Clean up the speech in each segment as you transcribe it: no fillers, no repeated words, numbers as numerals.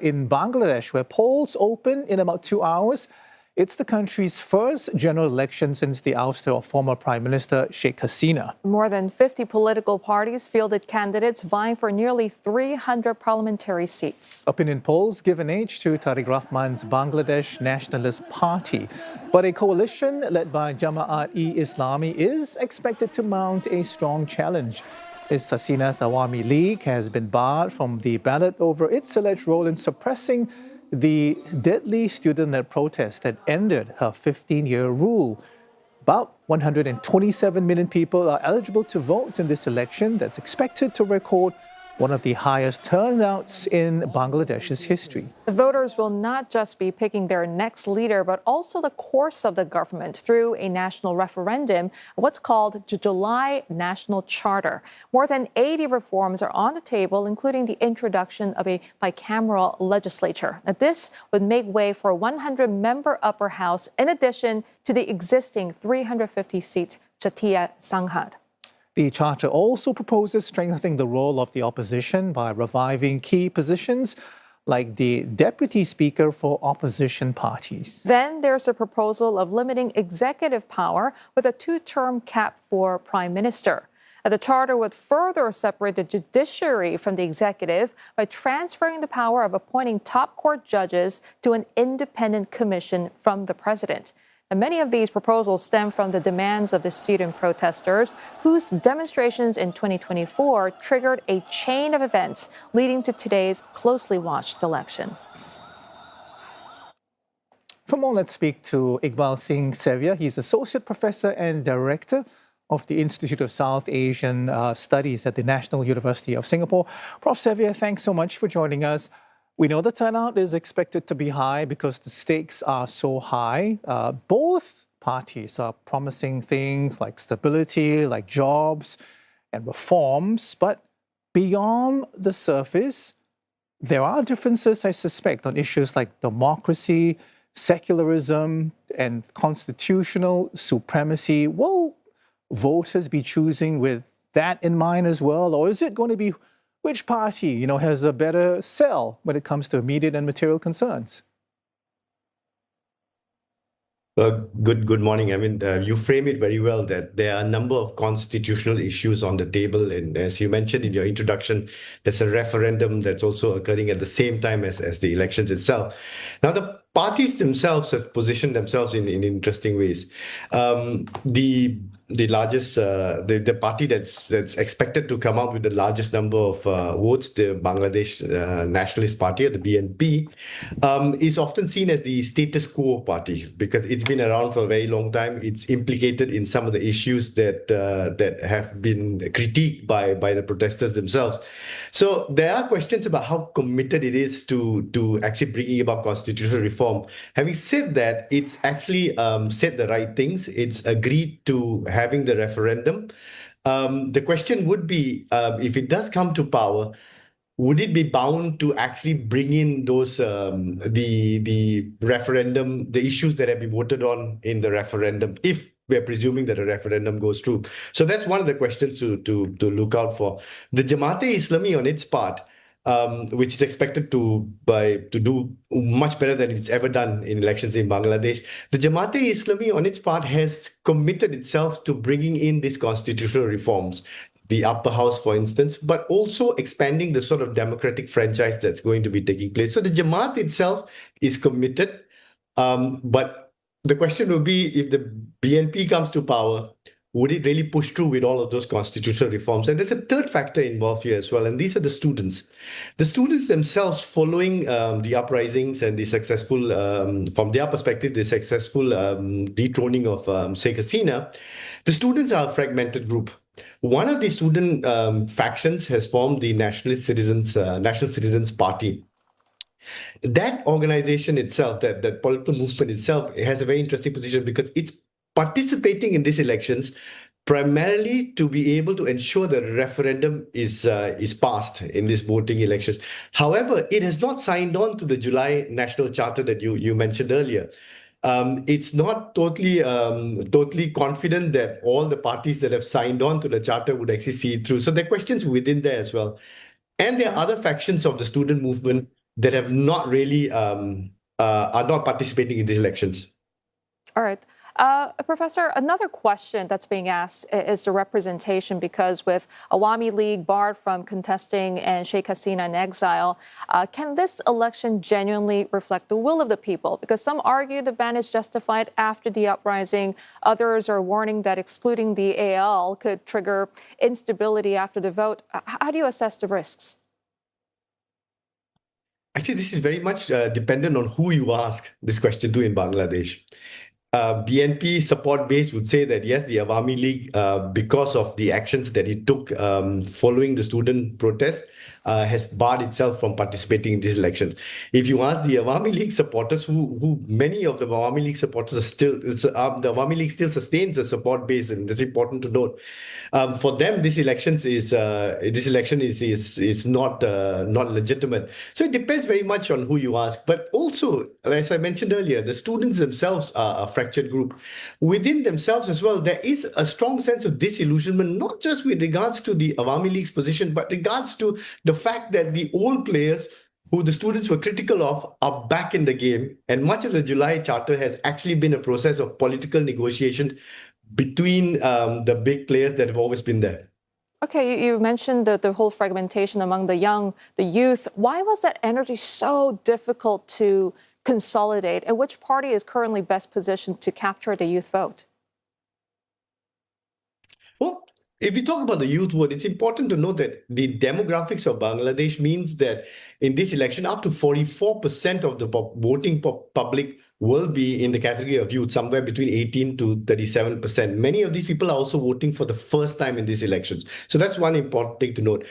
In Bangladesh, where polls open in about 2 hours, it's the country's first general election since the ouster of former Prime Minister Sheikh Hasina. More than 50 political parties fielded candidates vying for nearly 300 parliamentary seats. Opinion polls give an edge to Tariq Rahman's Bangladesh Nationalist Party. But a coalition led by Jamaat-e-Islami is expected to mount a strong challenge. Ms. Hasina's Awami League has been barred from the ballot over its alleged role in suppressing the deadly student-led protest that ended her 15-year rule. About 127 million people are eligible to vote in this election that's expected to record one of the highest turnouts in Bangladesh's history. The voters will not just be picking their next leader, but also the course of the government through a national referendum, what's called the July National Charter. More than 80 reforms are on the table, including the introduction of a bicameral legislature. Now, this would make way for a 100-member upper house, in addition to the existing 350-seat Jatiya Sanghad. The charter also proposes strengthening the role of the opposition by reviving key positions like the deputy speaker for opposition parties. Then there's a proposal of limiting executive power with a 2-term cap for prime minister. The charter would further separate the judiciary from the executive by transferring the power of appointing top court judges to an independent commission from the president. And many of these proposals stem from the demands of the student protesters, whose demonstrations in 2024 triggered a chain of events leading to today's closely watched election. For more, let's speak to Iqbal Singh Sevea. He's Associate Professor and Director of the Institute of South Asian Studies at the National University of Singapore. Prof. Sevea, thanks so much for joining us. We know the turnout is expected to be high because the stakes are so high. Both parties are promising things like stability, like jobs and reforms. But beyond the surface, there are differences, I suspect, on issues like democracy, secularism, and constitutional supremacy. Will voters be choosing with that in mind as well? Or is it going to be which party, has a better sell when it comes to immediate and material concerns? Good morning. I mean, you frame it very well that there are a number of constitutional issues on the table. And as you mentioned in your introduction, there's a referendum that's also occurring at the same time as the elections itself. Now, the parties themselves have positioned themselves in interesting ways. The largest, the party that's expected to come out with the largest number of votes, the Bangladesh Nationalist Party, or the BNP, is often seen as the status quo party because it's been around for a very long time. It's implicated in some of the issues that have been critiqued by the protesters themselves. So there are questions about how committed it is to actually bringing about constitutional reform. Having said that, it's actually said the right things. It's agreed to having the referendum. The question would be, if it does come to power, would it be bound to actually bring in those the referendum, the issues that have been voted on in the referendum, if we're presuming that a referendum goes through? So that's one of the questions to look out for. The Jamaat-e-Islami on its part, which is expected to do much better than it's ever done in elections in Bangladesh. The Jamaat-e-Islami on its part has committed itself to bringing in these constitutional reforms, the upper house, for instance, but also expanding the sort of democratic franchise that's going to be taking place. So the Jamaat itself is committed, but the question will be, if the BNP comes to power, would it really push through with all of those constitutional reforms? And there's a third factor involved here as well, and these are the students. The students themselves, following the uprisings and the successful, from their perspective, the successful dethroning of Sheikh Hasina, the students are a fragmented group. One of the student factions has formed the National Citizens Party. That organization itself, that political movement itself, has a very interesting position because it's participating in these elections primarily to be able to ensure that a referendum is passed in these voting elections. However, it has not signed on to the July National Charter that you mentioned earlier. It's not totally confident that all the parties that have signed on to the charter would actually see it through. So there are questions within there as well. And there are other factions of the student movement that have not really are not participating in these elections. All right. Professor, another question that's being asked is the representation, because with Awami League barred from contesting and Sheikh Hasina in exile, can this election genuinely reflect the will of the people? Because some argue the ban is justified after the uprising. Others are warning that excluding the AL could trigger instability after the vote. How do you assess the risks? Actually, this is very much dependent on who you ask this question to in Bangladesh. BNP support base would say that yes, the Awami League, because of the actions that it took following the student protest, has barred itself from participating in these elections. If you ask the Awami League supporters, who many of the Awami League supporters are still, the Awami League still sustains a support base, and that's important to note. For them, this election is not legitimate. So it depends very much on who you ask. But also, as I mentioned earlier, the students themselves are a fractured group. Within themselves as well, there is a strong sense of disillusionment, not just with regards to the Awami League's position, but regards to the fact that the old players who the students were critical of are back in the game. And much of the July Charter has actually been a process of political negotiation between the big players that have always been there. Okay, you mentioned the whole fragmentation among the young, the youth. Why was that energy so difficult to consolidate? And which party is currently best positioned to capture the youth vote? Well, if we talk about the youth vote, it's important to note that the demographics of Bangladesh means that in this election, up to 44% of the voting public will be in the category of youth, somewhere between 18 to 37%. Many of these people are also voting for the first time in these elections. So that's one important thing to note.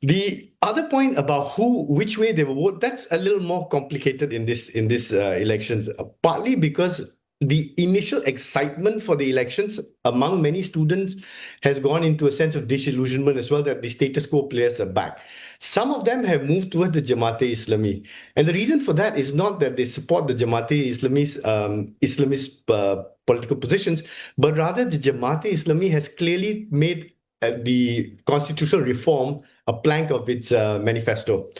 The other point about which way they will vote, that's a little more complicated in this elections, partly because the initial excitement for the elections among many students has gone into a sense of disillusionment as well, that the status quo players are back. Some of them have moved towards the Jamaat-e-Islami. And the reason for that is not that they support the Jamaat-e-Islami's Islamist political positions, but rather the Jamaat-e-Islami has clearly made the constitutional reform a plank of its manifesto.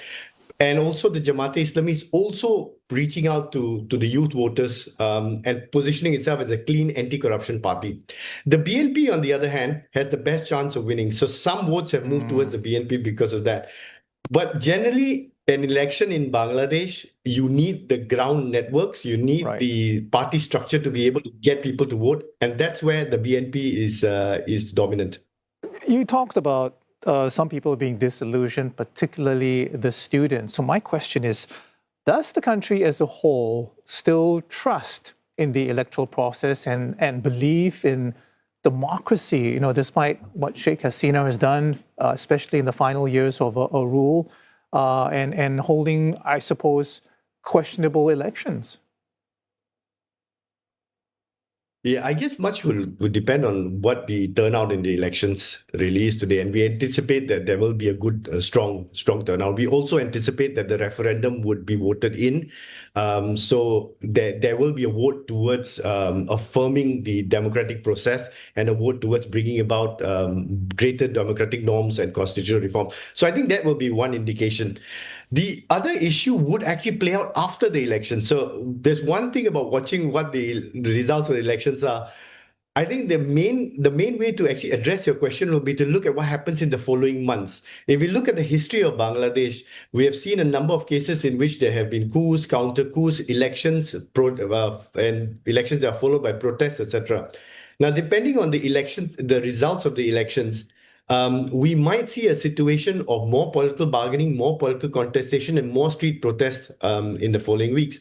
And also the Jamaat-e-Islami is also reaching out to the youth voters and positioning itself as a clean anti-corruption party. The BNP, on the other hand, has the best chance of winning. So some votes have moved towards the BNP because of that. But generally, an election in Bangladesh, you need the ground networks, you need the party structure to be able to get people to vote. And that's where the BNP is dominant. You talked about some people being disillusioned, particularly the students. So my question is, does the country as a whole still trust in the electoral process and believe in democracy, you know, despite what Sheikh Hasina has done, especially in the final years of a rule, and holding, I suppose, questionable elections? Yeah, I guess much will depend on what the turnout in the elections really is today. And we anticipate that there will be a good, strong turnout. We also anticipate that the referendum would be voted in. So there will be a vote towards affirming the democratic process and a vote towards bringing about greater democratic norms and constitutional reform. So I think that will be one indication. The other issue would actually play out after the election. So there's one thing about watching what the results of the elections are. I think the main way to actually address your question will be to look at what happens in the following months. If we look at the history of Bangladesh, we have seen a number of cases in which there have been coups, counter coups, elections, and elections that are followed by protests, etc. Now, depending on the elections, the results of the elections, we might see a situation of more political bargaining, more political contestation, and more street protests in the following weeks.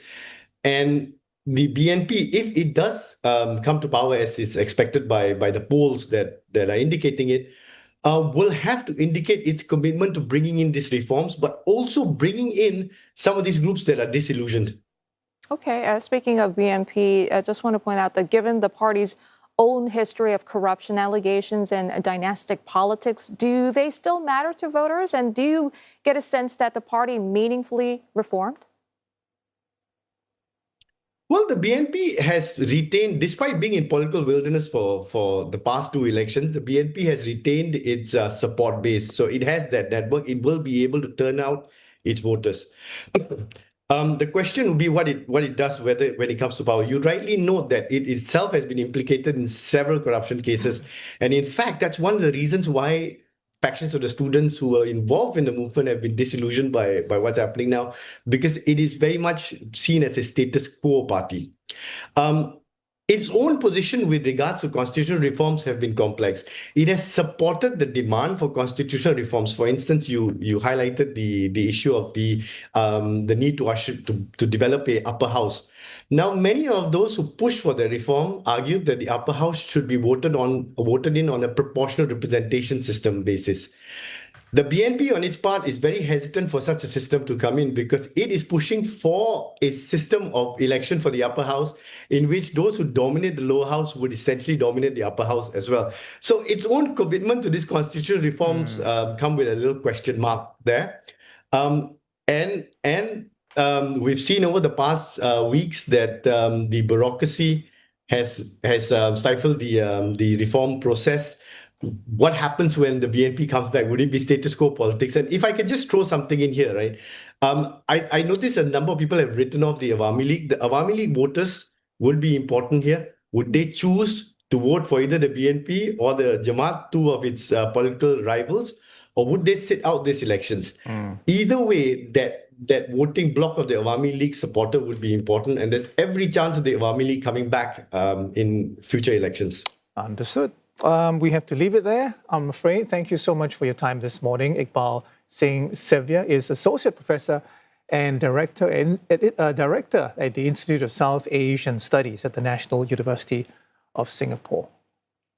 And the BNP, if it does come to power as is expected by the polls that are indicating it, will have to indicate its commitment to bringing in these reforms, but also bringing in some of these groups that are disillusioned. Okay, speaking of BNP, I just want to point out that given the party's own history of corruption allegations and dynastic politics, do they still matter to voters? And do you get a sense that the party meaningfully reformed? Well, the BNP has retained, despite being in political wilderness for the past two elections, the BNP has retained its support base. So it has that network. It will be able to turn out its voters. The question would be what it does when it comes to power. You rightly note that it itself has been implicated in several corruption cases. And in fact, that's one of the reasons why factions of the students who are involved in the movement have been disillusioned by what's happening now, because it is very much seen as a status quo party. Its own position with regards to constitutional reforms have been complex. It has supported the demand for constitutional reforms. For instance, you highlighted the issue of the need to develop a upper house. Now, many of those who push for the reform argued that the upper house should be voted in on a proportional representation system basis. The BNP, on its part, is very hesitant for such a system to come in because it is pushing for a system of election for the upper house in which those who dominate the lower house would essentially dominate the upper house as well. So its own commitment to these constitutional reforms come with a little question mark there. We've seen over the past weeks that the bureaucracy has stifled the reform process. What happens when the BNP comes back? Would it be status quo politics? And if I could just throw something in here, right? I noticed a number of people have written off the Awami League. The Awami League voters would be important here. Would they choose to vote for either the BNP or the Jamaat, two of its political rivals, or would they sit out these elections? Either way, that voting bloc of the Awami League supporter would be important, and there's every chance of the Awami League coming back in future elections. Understood. We have to leave it there, I'm afraid. Thank you so much for your time this morning. Iqbal Singh Sevea is Associate Professor and Director at the Institute of South Asian Studies at the National University of Singapore.